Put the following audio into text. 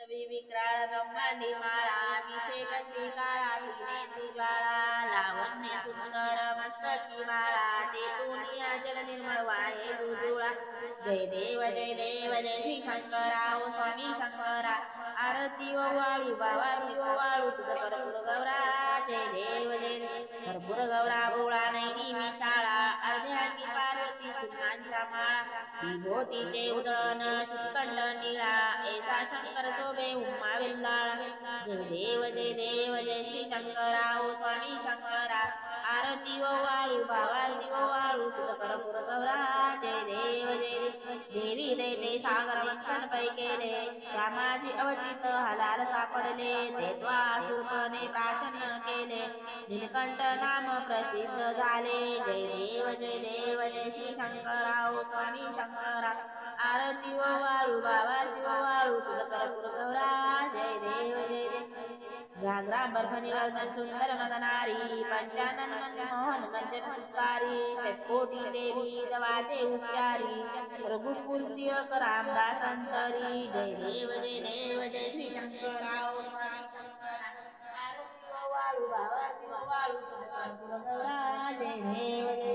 विक्राळ ब्रह्मांडी माळा अभिषेकंती काळा त्रिनेत्री ज्वाळा लावण्य सुंदर मस्तकी माळा तेतुनिया जल निर्मळ वाहे जुजुळा जय देव जय श्री शंकरा ओ स्वामी शंकरा आरती ओवाळी बावाली ओवाळू तुझ भरपूर गौरा जय देव भरपूर गौरा बोळा नैनी विशाळा अर्ध्याची पार्वती सुखांच्या माळा विभूतीचे उदळण शितकंठ निळा ऐसा शंकर शोभे उमा विल्लाळा जय देव जय श्री शंकरा ओ स्वामी शंकरा आरती ओवाळी बावाली ओवाळू तुझ भरपूर गौरा जय देव देवी दैते सागर मंथन पै केले त्या माझी अवचित हलाल सापडले ते त्वासुरपणे प्राशन केले नीलकंठ नाम प्रसिद्ध झाले जय देव जय श्री शंकरा ओ स्वामी शंकरा आरती ओवाळू बावाली ओवाळू तुझ भरपूर गौरा जय देव व्याघ्रांबर फणिवर्धन सुंदर मदनारी पंचानन मनमोहन मंजन सुतारी षटकोटीचे बीज वाचे उच्चारी रघुकुल तिलक रामदास अंतरी जय देव जय